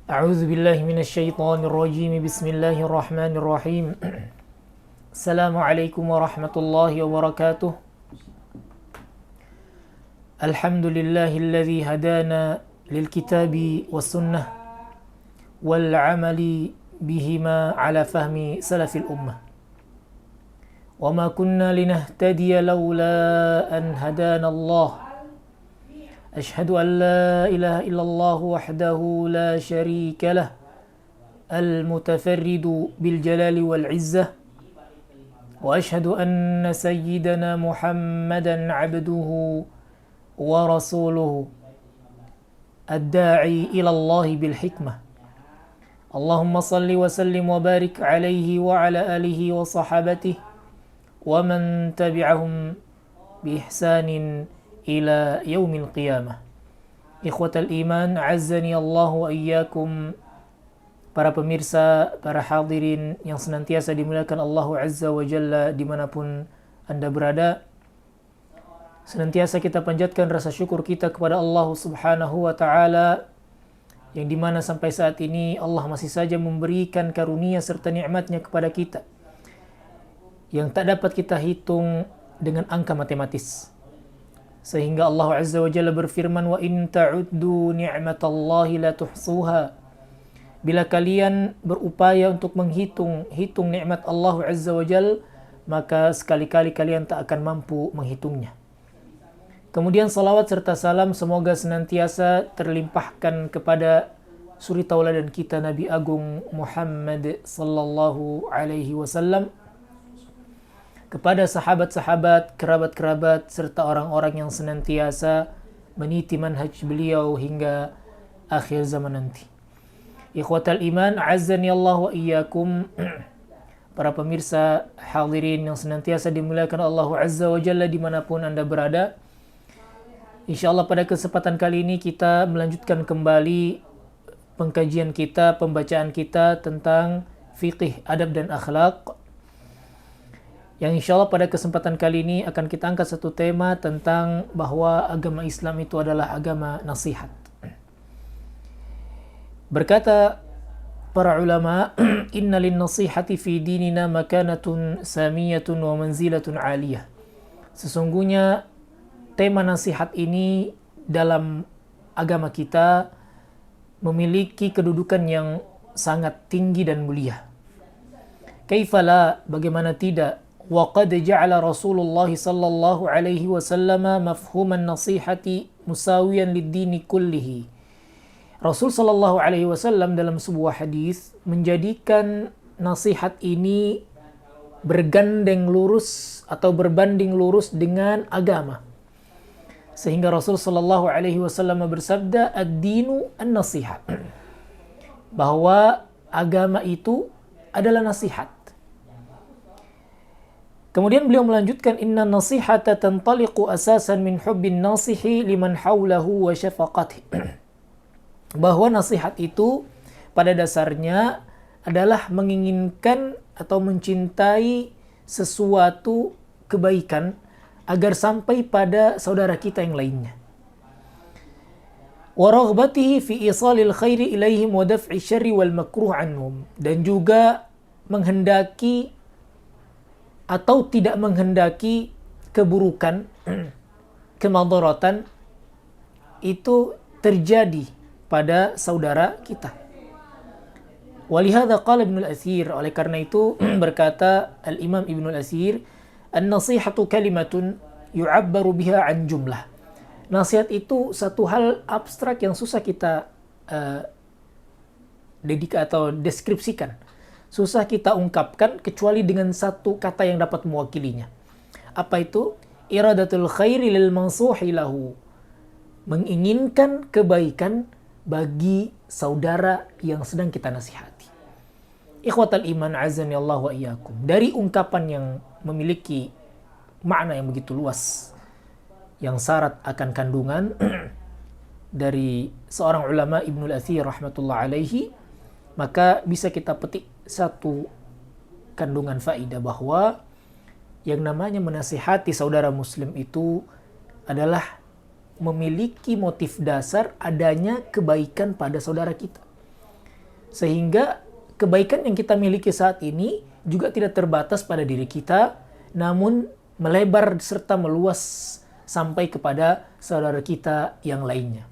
أعوذ بالله من الشيطان الرجيم بسم الله الرحمن الرحيم السلام عليكم ورحمة الله وبركاته الحمد لله الذي هدانا للكتاب والسنة والعمل بهما على فهم سلف الأمة وما كنا لنهتدي لولا أن هدانا الله أشهد أن لا إله إلا الله وحده لا شريك له المتفرد بالجلال والعزة وأشهد أن سيدنا محمدا عبده ورسوله الداعي إلى الله بالحكمة اللهم صل وسلم وبارك عليه وعلى آله وصحابته ومن تبعهم بإحسان ila yaumil qiyamah. Ikhwatal iman, azzani Allah wa iyyakum. Para pemirsa, para hadirin yang senantiasa dimuliakan Allah Azza wa Jalla dimanapun Anda berada, senantiasa kita panjatkan rasa syukur kita kepada Allah Subhanahu wa Ta'ala, yang dimana sampai saat ini Allah masih saja memberikan karunia serta nikmatnya kepada kita yang tak dapat kita hitung dengan angka matematis. Sehingga Allah Azza wa Jalla berfirman, wa in ta'uddu ni'matallahi la tuhsuha. Bila kalian berupaya untuk hitung nikmat Allah Azza wa Jalla, maka sekali-kali kalian tak akan mampu menghitungnya. Kemudian salawat serta salam semoga senantiasa terlimpahkan kepada suri tauladan kita Nabi Agung Muhammad sallallahu alaihi wasallam, kepada sahabat-sahabat, kerabat-kerabat, serta orang-orang yang senantiasa meniti manhaj beliau hingga akhir zaman nanti. Ikhwatal iman, azzani Allah wa iyyakum. Para pemirsa hadirin yang senantiasa dimuliakan Allah Azza wa Jalla dimanapun Anda berada, InsyaAllah pada kesempatan kali ini kita melanjutkan kembali pengkajian kita, pembacaan kita tentang fiqih, adab dan akhlak, yang insya Allah pada kesempatan kali ini akan kita angkat satu tema tentang bahwa agama Islam itu adalah agama nasihat. Berkata para ulama, inna lin nasihati fi dinina makanatun samiyatun wa manzilatun aliyah. Sesungguhnya tema nasihat ini dalam agama kita memiliki kedudukan yang sangat tinggi dan mulia. Kaifala, bagaimana tidak? وقد جعل رسول الله صلى الله عليه وسلم مفهوم النصيحة مساويا للدين كله. Rasul sallallahu alaihi wasallam dalam sebuah hadis menjadikan nasihat ini bergandeng lurus atau berbanding lurus dengan agama. Sehingga Rasul sallallahu alaihi wasallam bersabda, ad-dinu an-nasihat. Bahwa agama itu adalah nasihat. Kemudian beliau melanjutkan, inna nasihata tantaliqu asasan min hubbin nasihi liman hawlahu wa syafaqatih. Bahwa nasihat itu pada dasarnya adalah menginginkan atau mencintai sesuatu kebaikan agar sampai pada saudara kita yang lainnya. Wa raghbatihi fi isalil khairi ilaihim wa daf'i syarri wal makruh anhum. Dan juga menghendaki atau tidak menghendaki keburukan, kemadaratan itu terjadi pada saudara kita. Walihada qala Ibnu al-Athir, oleh karena itu berkata Al-Imam Ibnu al-Athir, an-nasihatu kalimatun yu'abbaru biha an jumlah. Nasihat itu satu hal abstrak yang susah kita deskripsikan. Susah kita ungkapkan kecuali dengan satu kata yang dapat mewakilinya. Apa itu? Iradatul khairi lil mansuhi lahu. Menginginkan kebaikan bagi saudara yang sedang kita nasihati. Ikhwatal iman, azani Allah wa iyyakum. Dari ungkapan yang memiliki makna yang begitu luas, yang syarat akan kandungan dari seorang ulama Ibnu al-Athir rahmatullah alaihi, maka bisa kita petik satu kandungan faidah bahwa yang namanya menasihati saudara muslim itu adalah memiliki motif dasar adanya kebaikan pada saudara kita. Sehingga kebaikan yang kita miliki saat ini juga tidak terbatas pada diri kita, namun melebar serta meluas sampai kepada saudara kita yang lainnya.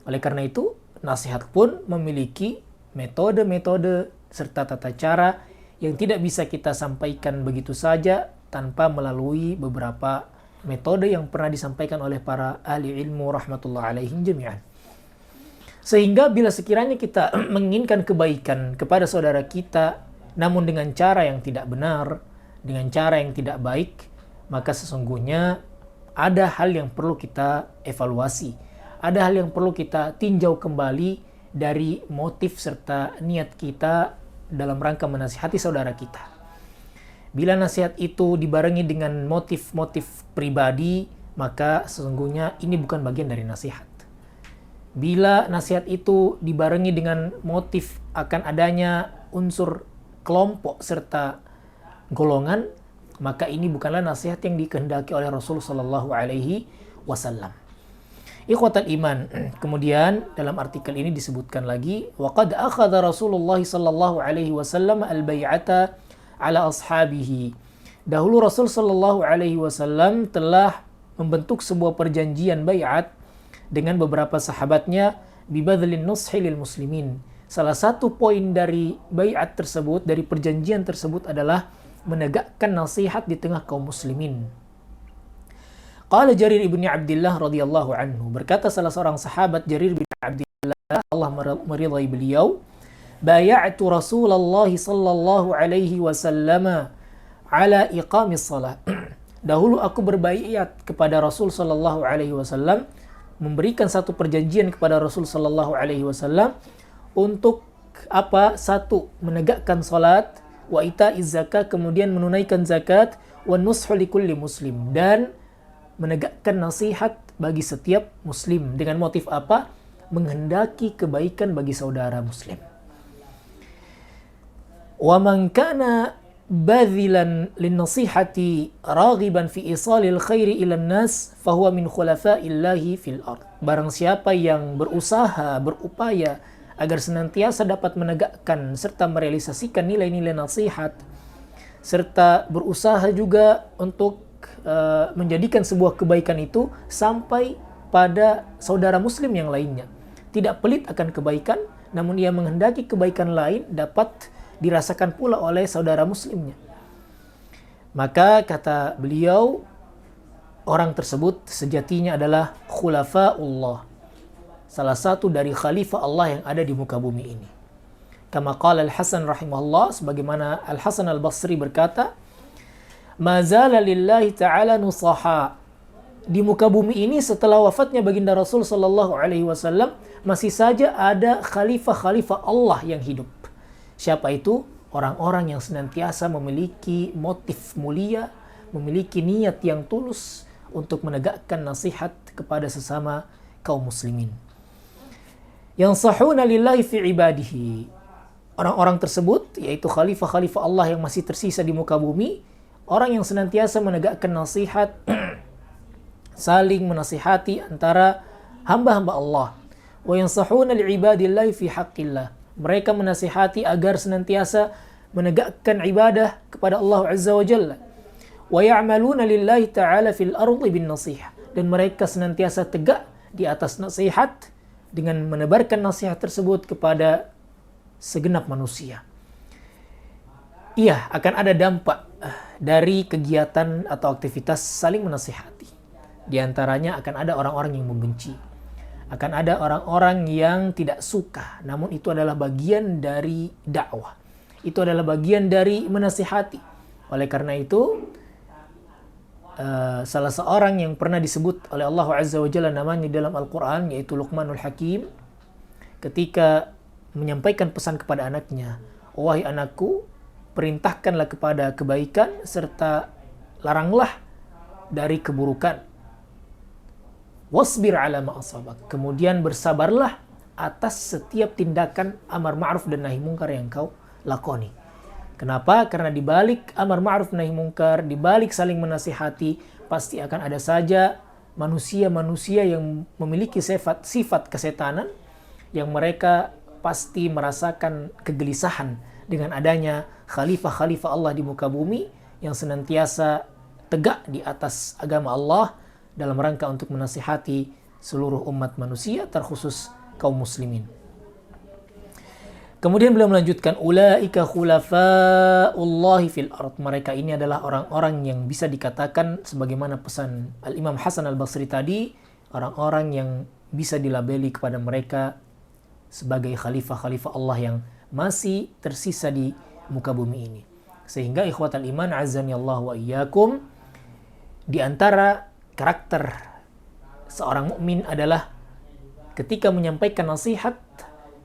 Oleh karena itu, nasihat pun memiliki metode-metode serta tata cara yang tidak bisa kita sampaikan begitu saja tanpa melalui beberapa metode yang pernah disampaikan oleh para ahli ilmu rahmatullah alaihim jami'an. Sehingga bila sekiranya kita menginginkan kebaikan kepada saudara kita, namun dengan cara yang tidak benar, dengan cara yang tidak baik, maka sesungguhnya ada hal yang perlu kita evaluasi. Ada hal yang perlu kita tinjau kembali dari motif serta niat kita dalam rangka menasihati saudara kita. Bila nasihat itu dibarengi dengan motif-motif pribadi, maka sesungguhnya ini bukan bagian dari nasihat. Bila nasihat itu dibarengi dengan motif akan adanya unsur kelompok serta golongan, maka ini bukanlah nasihat yang dikehendaki oleh Rasul sallallahu alaihi wasallam. Ikhwatal iman. Kemudian dalam artikel ini disebutkan lagi, wa qad akhadha Rasulullah sallallahu alaihi wasallam al-bai'ata ala ashabihi. Dahulu Rasul sallallahu alaihi wasallam telah membentuk sebuah perjanjian bai'at dengan beberapa sahabatnya bibadlin nushi lil muslimin. Salah satu poin dari bai'at tersebut, dari perjanjian tersebut adalah menegakkan nasihat di tengah kaum muslimin. Qala Jarir ibn Abdullah radhiyallahu anhu, berkata salah seorang sahabat Jarir bin Abdullah, Allah meridai beliau, bay'atu Rasulullah sallallahu alaihi wasallam ala iqamis salat. Dahulu aku berbaiat kepada Rasul sallallahu alaihi wasallam, memberikan satu perjanjian kepada Rasul sallallahu alaihi wasallam untuk apa? Satu, menegakkan salat, wa ita'iz zakat, kemudian menunaikan zakat, wa nushu likulli muslim, dan menegakkan nasihat bagi setiap muslim. Dengan motif apa? Menghendaki kebaikan bagi saudara muslim. Wa man kana badhilan linnasihati raghiban fi isalil khairi ila nas fahuwa min khulafa'illahi fil ard. Barang siapa yang berusaha, berupaya agar senantiasa dapat menegakkan serta merealisasikan nilai-nilai nasihat, serta berusaha juga untuk menjadikan sebuah kebaikan itu sampai pada saudara muslim yang lainnya. Tidak pelit akan kebaikan, namun ia menghendaki kebaikan lain dapat dirasakan pula oleh saudara muslimnya. Maka kata beliau, orang tersebut sejatinya adalah khulafa'ullah, salah satu dari khalifah Allah yang ada di muka bumi ini. Kama qala Al-Hasan rahimahullah, sebagaimana Al-Hasan Al-Basri berkata, mazala lillahi ta'ala nusaha. Di muka bumi ini setelah wafatnya baginda Rasul sallallahu alaihi wasallam masih saja ada khalifah-khalifah Allah yang hidup. Siapa itu? Orang-orang yang senantiasa memiliki motif mulia, memiliki niat yang tulus untuk menegakkan nasihat kepada sesama kaum muslimin. Yansahuna lillahi fi ibadihi. Orang-orang tersebut yaitu khalifah-khalifah Allah yang masih tersisa di muka bumi, orang yang senantiasa menegakkan nasihat, saling menasihati antara hamba-hamba Allah. Wa yansahuna li'ibadillahi fi haqqillah. Mereka menasihati agar senantiasa menegakkan ibadah kepada Allah Azza wa Jalla. Wa ya'maluna lillahi ta'ala fil ardi bin nasihah. Dan mereka senantiasa tegak di atas nasihat dengan menebarkan nasihat tersebut kepada segenap manusia. Iya, akan ada dampak dari kegiatan atau aktivitas saling menasihati. Di antaranya akan ada orang-orang yang membenci. Akan ada orang-orang yang tidak suka. Namun itu adalah bagian dari dakwah. Itu adalah bagian dari menasihati. Oleh karena itu, salah seorang yang pernah disebut oleh Allah Azza wa Jalla namanya dalam Al-Quran, yaitu Luqmanul Hakim, ketika menyampaikan pesan kepada anaknya, wahai anakku, perintahkanlah kepada kebaikan serta laranglah dari keburukan. Wasbir ala ma asabak. Kemudian bersabarlah atas setiap tindakan amar ma'ruf dan nahi mungkar yang kau lakoni. Kenapa? Karena di balik amar ma'ruf nahi mungkar, di balik saling menasihati, pasti akan ada saja manusia-manusia yang memiliki sifat kesetanan yang mereka pasti merasakan kegelisahan dengan adanya khalifah-khalifah Allah di muka bumi yang senantiasa tegak di atas agama Allah dalam rangka untuk menasihati seluruh umat manusia, terkhusus kaum muslimin. Kemudian beliau melanjutkan, ulaika khulafaullahi fil ard. Mereka ini adalah orang-orang yang bisa dikatakan sebagaimana pesan Al-Imam Hasan Al-Basri tadi, orang-orang yang bisa dilabeli kepada mereka sebagai khalifah-khalifah Allah yang masih tersisa di muka bumi ini. Sehingga ikhwatal iman azani Allah wa iyyakum, di antara karakter seorang mukmin adalah ketika menyampaikan nasihat,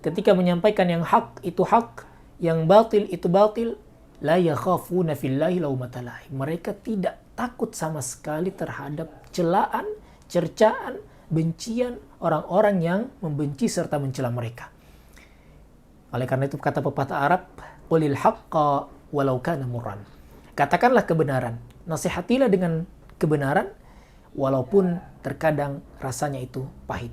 ketika menyampaikan yang hak itu hak, yang batil itu batil, la yakhafuna fillahi laumata laim. Mereka tidak takut sama sekali terhadap celaan, cercaan, bencian orang-orang yang membenci serta mencela mereka. Oleh karena itu kata pepatah Arab, qulil haqqa walau kana murran. Katakanlah kebenaran, nasihatilah dengan kebenaran walaupun terkadang rasanya itu pahit.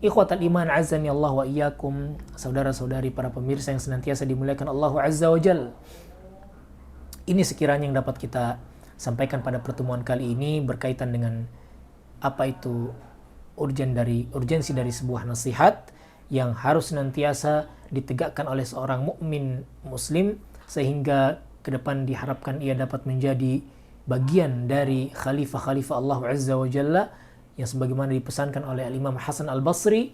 Ikhwatal iman azani Allah wa iyyakum, saudara-saudari para pemirsa yang senantiasa dimuliakan Allah Azza wa Jalla. Ini sekiranya yang dapat kita sampaikan pada pertemuan kali ini berkaitan dengan apa itu urgensi dari sebuah nasihat yang harus senantiasa ditegakkan oleh seorang mukmin muslim, sehingga ke depan diharapkan ia dapat menjadi bagian dari khalifah-khalifah Allah Azza wa Jalla yang sebagaimana dipesankan oleh Al-Imam Hasan Al-Basri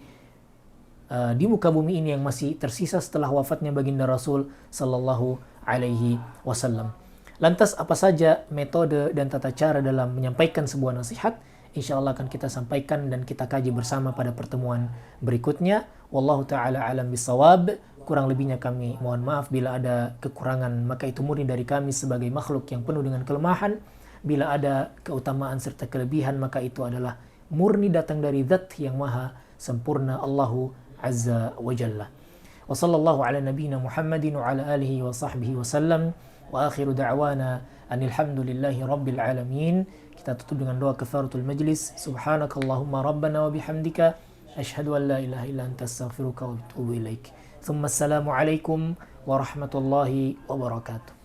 di muka bumi ini yang masih tersisa setelah wafatnya baginda Rasul sallallahu alaihi wasallam. Lantas apa saja metode dan tata cara dalam menyampaikan sebuah nasihat? Insyaallah akan kita sampaikan dan kita kaji bersama pada pertemuan berikutnya. Wallahu taala alam bisawab. Kurang lebihnya kami mohon maaf bila ada kekurangan, maka itu murni dari kami sebagai makhluk yang penuh dengan kelemahan. Bila ada keutamaan serta kelebihan, maka itu adalah murni datang dari zat yang maha sempurna, Allahu Azza wa Jalla. Wa sallallahu ala nabiyyina Muhammadin wa ala alihi wa sahbihi wa sallam. Wa akhiru da'wana anilhamdulillahi rabbil alamin. Kita tutup dengan doa kafaratul majlis. Subhanakallahumma rabbana wa bihamdika asyhadu an la ilaha illa anta astaghfiruka wa atubu ilaik. Thumma assalamu alaikum warahmatullahi wabarakatuh.